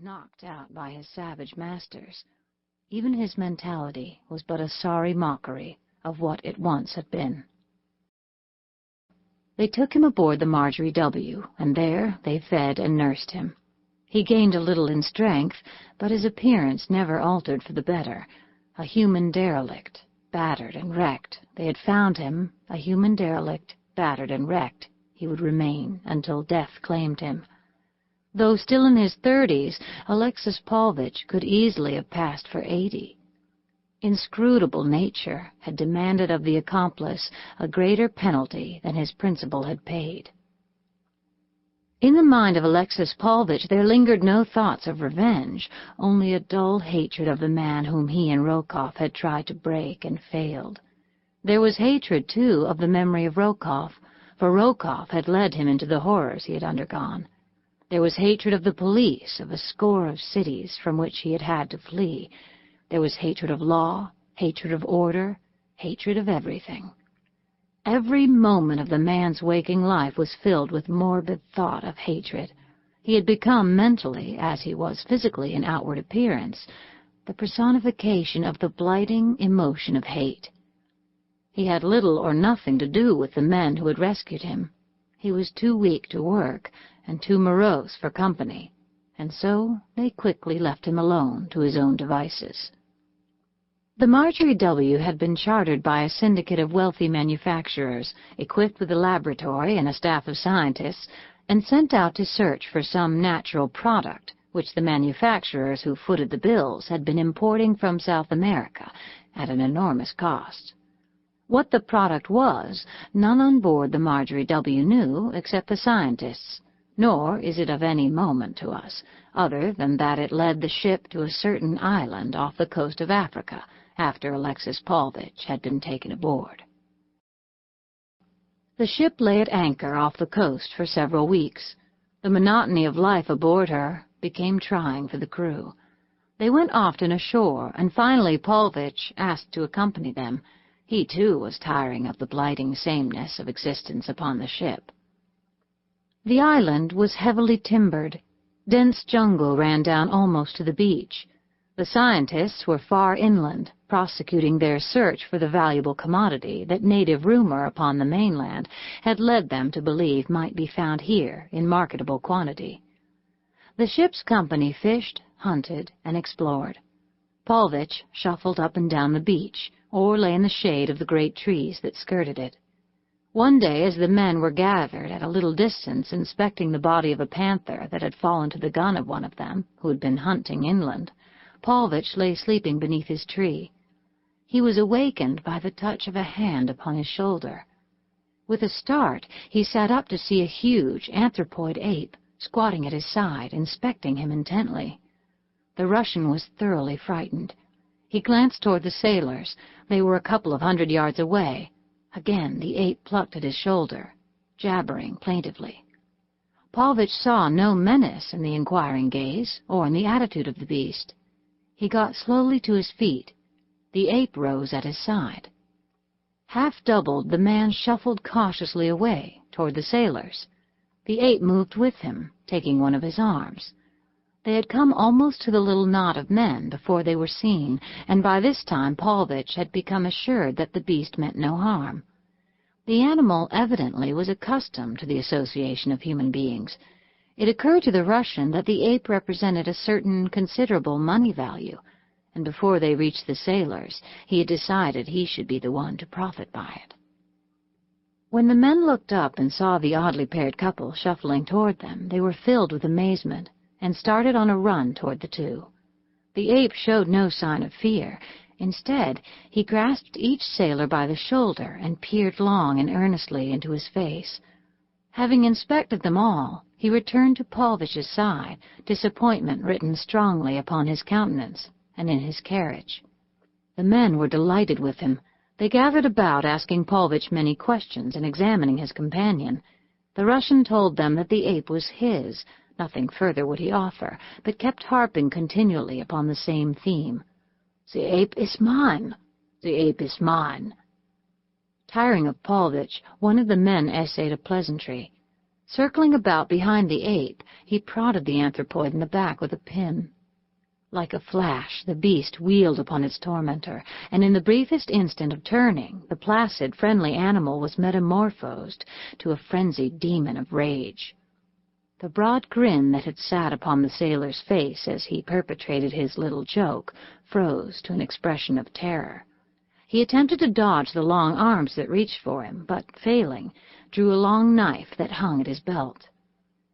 knocked out by his savage masters. Even his mentality was but a sorry mockery of what it once had been. They took him aboard the Marjorie W., and there they fed and nursed him. He gained a little in strength, but his appearance never altered for the better. A human derelict, battered and wrecked. They had found him, a human derelict, battered and wrecked. He would remain until death claimed him. Though still in his 30s, Alexis Paulvitch could easily have passed for 80. Inscrutable nature had demanded of the accomplice a greater penalty than his principal had paid. In the mind of Alexis Paulvitch there lingered no thoughts of revenge, only a dull hatred of the man whom he and Rokoff had tried to break and failed. There was hatred, too, of the memory of Rokoff, for Rokoff had led him into the horrors he had undergone. There was hatred of the police of a score of cities from which he had had to flee. There was hatred of law, hatred of order, hatred of everything. Every moment of the man's waking life was filled with morbid thought of hatred. He had become mentally, as he was physically in outward appearance, the personification of the blighting emotion of hate. He had little or nothing to do with the men who had rescued him. He was too weak to work and too morose for company, and so they quickly left him alone to his own devices. The Marjorie W. had been chartered by a syndicate of wealthy manufacturers, equipped with a laboratory and a staff of scientists, and sent out to search for some natural product which the manufacturers who footed the bills had been importing from South America at an enormous cost. What the product was, none on board the Marjorie W. knew except the scientists, nor is it of any moment to us, other than that it led the ship to a certain island off the coast of Africa, after Alexis Paulvitch had been taken aboard. The ship lay at anchor off the coast for several weeks. The monotony of life aboard her became trying for the crew. They went often ashore, and finally Paulvitch asked to accompany them. He, too, was tiring of the blighting sameness of existence upon the ship. The island was heavily timbered. Dense jungle ran down almost to the beach. The scientists were far inland, prosecuting their search for the valuable commodity that native rumor upon the mainland had led them to believe might be found here in marketable quantity. The ship's company fished, hunted, and explored. Paulvitch shuffled up and down the beach, or lay in the shade of the great trees that skirted it. One day, as the men were gathered at a little distance inspecting the body of a panther that had fallen to the gun of one of them, who had been hunting inland, Paulvitch lay sleeping beneath his tree. He was awakened by the touch of a hand upon his shoulder. With a start, he sat up to see a huge anthropoid ape squatting at his side, inspecting him intently. The Russian was thoroughly frightened. He glanced toward the sailors. They were a couple of 100 yards away. Again the ape plucked at his shoulder, jabbering plaintively. Paulvitch saw no menace in the inquiring gaze or in the attitude of the beast. He got slowly to his feet. The ape rose at his side. Half doubled, the man shuffled cautiously away toward the sailors. The ape moved with him, taking one of his arms. They had come almost to the little knot of men before they were seen, and by this time Paulvitch had become assured that the beast meant no harm. The animal evidently was accustomed to the association of human beings. It occurred to the Russian that the ape represented a certain considerable money value, and before they reached the sailors, he had decided he should be the one to profit by it. When the men looked up and saw the oddly paired couple shuffling toward them, they were filled with amazement and started on a run toward the two. The ape showed no sign of fear. Instead, he grasped each sailor by the shoulder and peered long and earnestly into his face. Having inspected them all, he returned to Paulvitch's side, disappointment written strongly upon his countenance and in his carriage. The men were delighted with him. They gathered about, asking Paulvitch many questions and examining his companion. The Russian told them that the ape was his. Nothing further would he offer, but kept harping continually upon the same theme. "The ape is mine! The ape is mine!" Tiring of Paulvitch, one of the men essayed a pleasantry. Circling about behind the ape, he prodded the anthropoid in the back with a pin. Like a flash, the beast wheeled upon its tormentor, and in the briefest instant of turning, the placid, friendly animal was metamorphosed to a frenzied demon of rage. The broad grin that had sat upon the sailor's face as he perpetrated his little joke froze to an expression of terror. He attempted to dodge the long arms that reached for him, but, failing, drew a long knife that hung at his belt.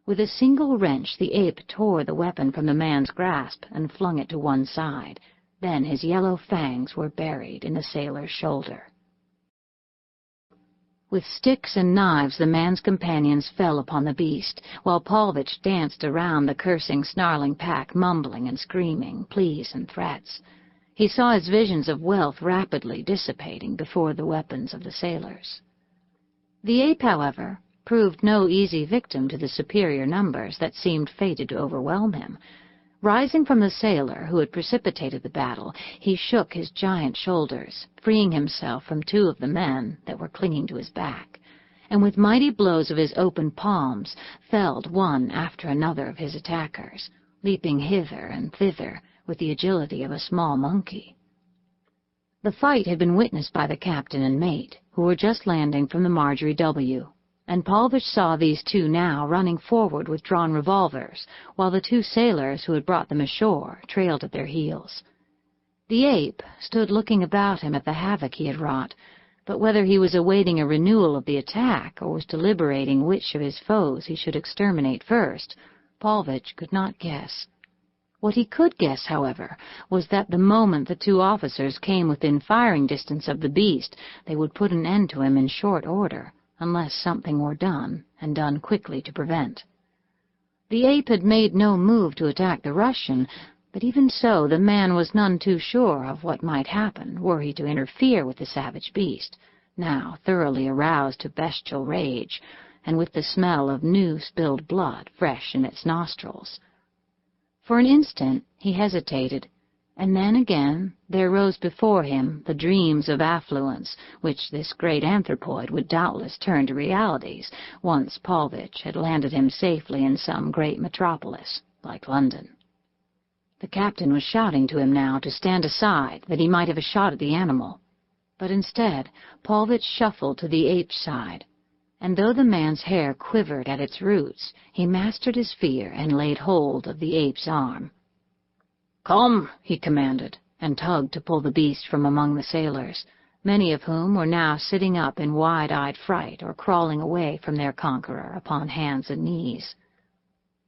With a single wrench, the ape tore the weapon from the man's grasp and flung it to one side. Then his yellow fangs were buried in the sailor's shoulder. With sticks and knives, the man's companions fell upon the beast, while Paulvitch danced around the cursing, snarling pack, mumbling and screaming pleas and threats. He saw his visions of wealth rapidly dissipating before the weapons of the sailors. The ape, however, proved no easy victim to the superior numbers that seemed fated to overwhelm him. Rising from the sailor who had precipitated the battle, he shook his giant shoulders, freeing himself from two of the men that were clinging to his back, and with mighty blows of his open palms felled one after another of his attackers, leaping hither and thither with the agility of a small monkey. The fight had been witnessed by the captain and mate, who were just landing from the Marjorie W., and Paulvitch saw these two now running forward with drawn revolvers, while the two sailors who had brought them ashore trailed at their heels. The ape stood looking about him at the havoc he had wrought, but whether he was awaiting a renewal of the attack or was deliberating which of his foes he should exterminate first, Paulvitch could not guess. What he could guess, however, was that the moment the two officers came within firing distance of the beast, they would put an end to him in short order, unless something were done, and done quickly to prevent. The ape had made no move to attack the Russian, but even so the man was none too sure of what might happen were he to interfere with the savage beast, now thoroughly aroused to bestial rage, and with the smell of new spilled blood fresh in its nostrils. For an instant he hesitated, and then again there rose before him the dreams of affluence which this great anthropoid would doubtless turn to realities once Paulvitch had landed him safely in some great metropolis like London. The captain was shouting to him now to stand aside, that he might have a shot at the animal, but instead Paulvitch shuffled to the ape's side, and though the man's hair quivered at its roots, he mastered his fear and laid hold of the ape's arm. "Come," he commanded, and tugged to pull the beast from among the sailors, many of whom were now sitting up in wide-eyed fright or crawling away from their conqueror upon hands and knees.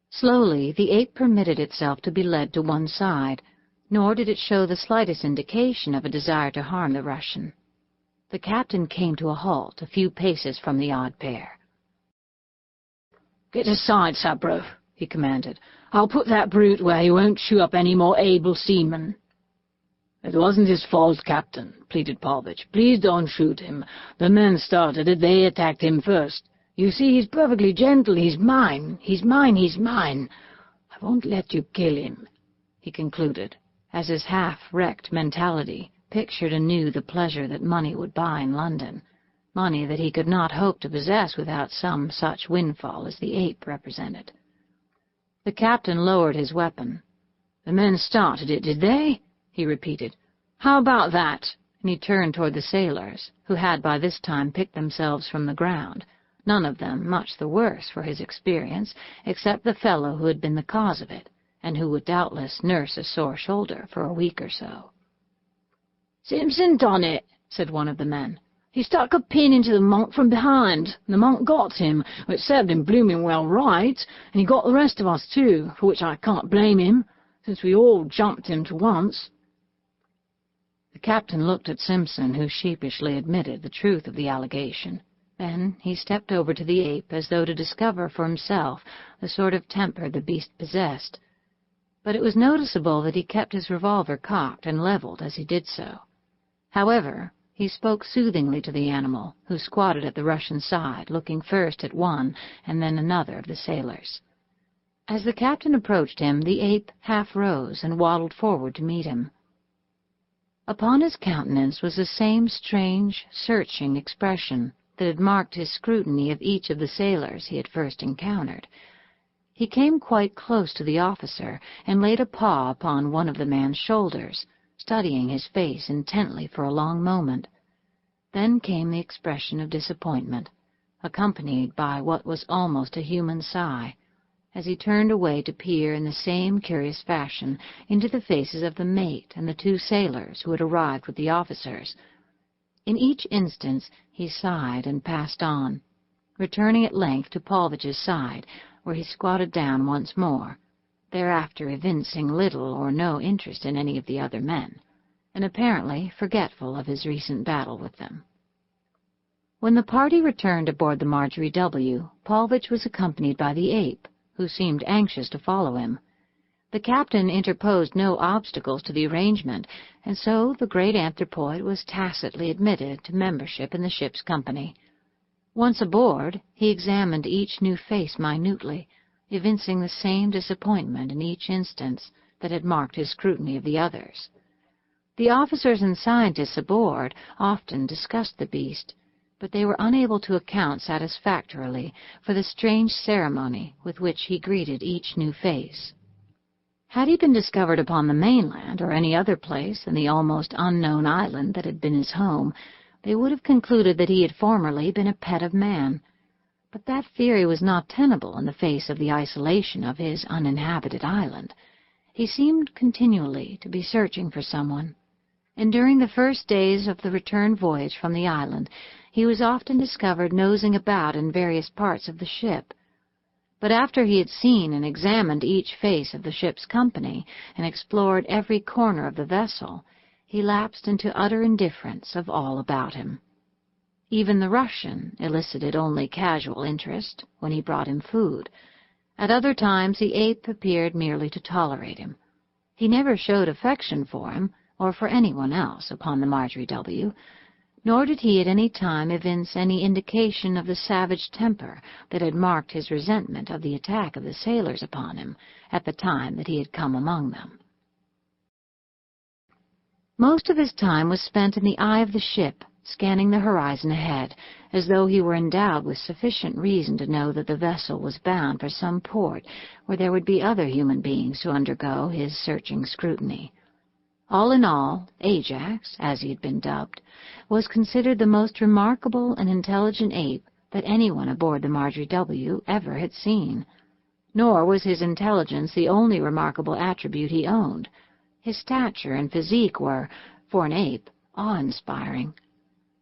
Slowly the ape permitted itself to be led to one side, nor did it show the slightest indication of a desire to harm the Russian. The captain came to a halt a few paces from the odd pair. "Get aside, Sabro," he commanded. "I'll put that brute where he won't chew up any more able seamen." "It wasn't his fault, Captain," pleaded Paulvitch. "Please don't shoot him. The men started it. They attacked him first. You see, he's perfectly gentle. He's mine. He's mine. He's mine. I won't let you kill him," he concluded, as his half-wrecked mentality pictured anew the pleasure that money would buy in London, money that he could not hope to possess without some such windfall as the ape represented. The captain lowered his weapon. "The men started it, did they?" he repeated. "How about that?" And he turned toward the sailors, who had by this time picked themselves from the ground, none of them much the worse for his experience, except the fellow who had been the cause of it, and who would doubtless nurse a sore shoulder for a week or so. "Simpson done it," said one of the men. "He stuck a pin into the monk from behind, and the monk got him, which served him blooming well right, and he got the rest of us too, for which I can't blame him, since we all jumped him to once." The captain looked at Simpson, who sheepishly admitted the truth of the allegation. Then he stepped over to the ape as though to discover for himself the sort of temper the beast possessed. But it was noticeable that he kept his revolver cocked and leveled as he did so. However, he spoke soothingly to the animal, who squatted at the Russian's side, looking first at one and then another of the sailors. As the captain approached him, the ape half rose and waddled forward to meet him. Upon his countenance was the same strange, searching expression, that had marked his scrutiny of each of the sailors he had first encountered. He came quite close to the officer and laid a paw upon one of the man's shoulders, studying his face intently for a long moment. Then came the expression of disappointment, accompanied by what was almost a human sigh, as he turned away to peer in the same curious fashion into the faces of the mate and the two sailors who had arrived with the officers. In each instance he sighed and passed on, returning at length to Paulvitch's side, where he squatted down once more, thereafter evincing little or no interest in any of the other men, and apparently forgetful of his recent battle with them. When the party returned aboard the Marjorie W., Paulvitch was accompanied by the ape, who seemed anxious to follow him. The captain interposed no obstacles to the arrangement, and so the great anthropoid was tacitly admitted to membership in the ship's company. Once aboard, he examined each new face minutely, evincing the same disappointment in each instance that had marked his scrutiny of the others. The officers and scientists aboard often discussed the beast, but they were unable to account satisfactorily for the strange ceremony with which he greeted each new face. Had he been discovered upon the mainland or any other place in the almost unknown island that had been his home, they would have concluded that he had formerly been a pet of man. But that theory was not tenable in the face of the isolation of his uninhabited island. He seemed continually to be searching for someone, and during the first days of the return voyage from the island he was often discovered nosing about in various parts of the ship. But after he had seen and examined each face of the ship's company and explored every corner of the vessel, he lapsed into utter indifference of all about him. Even the Russian elicited only casual interest when he brought him food. At other times the ape appeared merely to tolerate him. He never showed affection for him, or for anyone else upon the Marjorie W., nor did he at any time evince any indication of the savage temper that had marked his resentment of the attack of the sailors upon him at the time that he had come among them. Most of his time was spent in the eye of the ship, scanning the horizon ahead, as though he were endowed with sufficient reason to know that the vessel was bound for some port where there would be other human beings to undergo his searching scrutiny. All in all, Ajax, as he had been dubbed, was considered the most remarkable and intelligent ape that anyone aboard the Marjorie W. ever had seen. Nor was his intelligence the only remarkable attribute he owned. His stature and physique were, for an ape, awe-inspiring.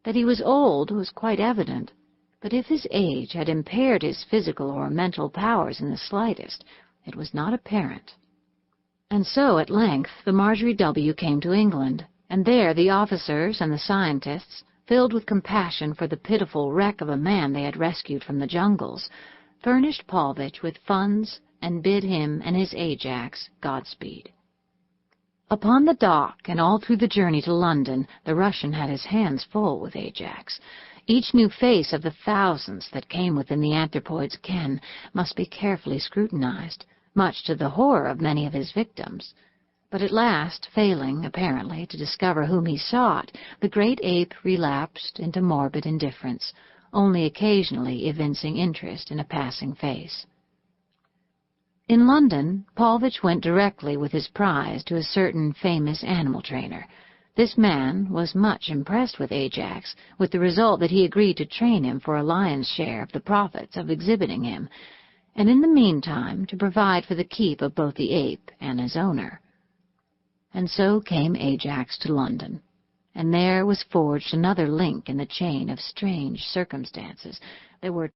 That he was old was quite evident, but if his age had impaired his physical or mental powers in the slightest, it was not apparent. And so, at length, the Marjorie W. came to England, and there the officers and the scientists, filled with compassion for the pitiful wreck of a man they had rescued from the jungles, furnished Paulvitch with funds and bid him and his Ajax Godspeed. Upon the dock and all through the journey to London, the Russian had his hands full with Ajax. Each new face of the thousands that came within the anthropoid's ken must be carefully scrutinized, much to the horror of many of his victims. But at last, failing, apparently, to discover whom he sought, the great ape relapsed into morbid indifference, only occasionally evincing interest in a passing face. In London, Paulvitch went directly with his prize to a certain famous animal trainer. This man was much impressed with Ajax, with the result that he agreed to train him for a lion's share of the profits of exhibiting him, and in the meantime to provide for the keep of both the ape and his owner. And so came Ajax to London, and there was forged another link in the chain of strange circumstances that were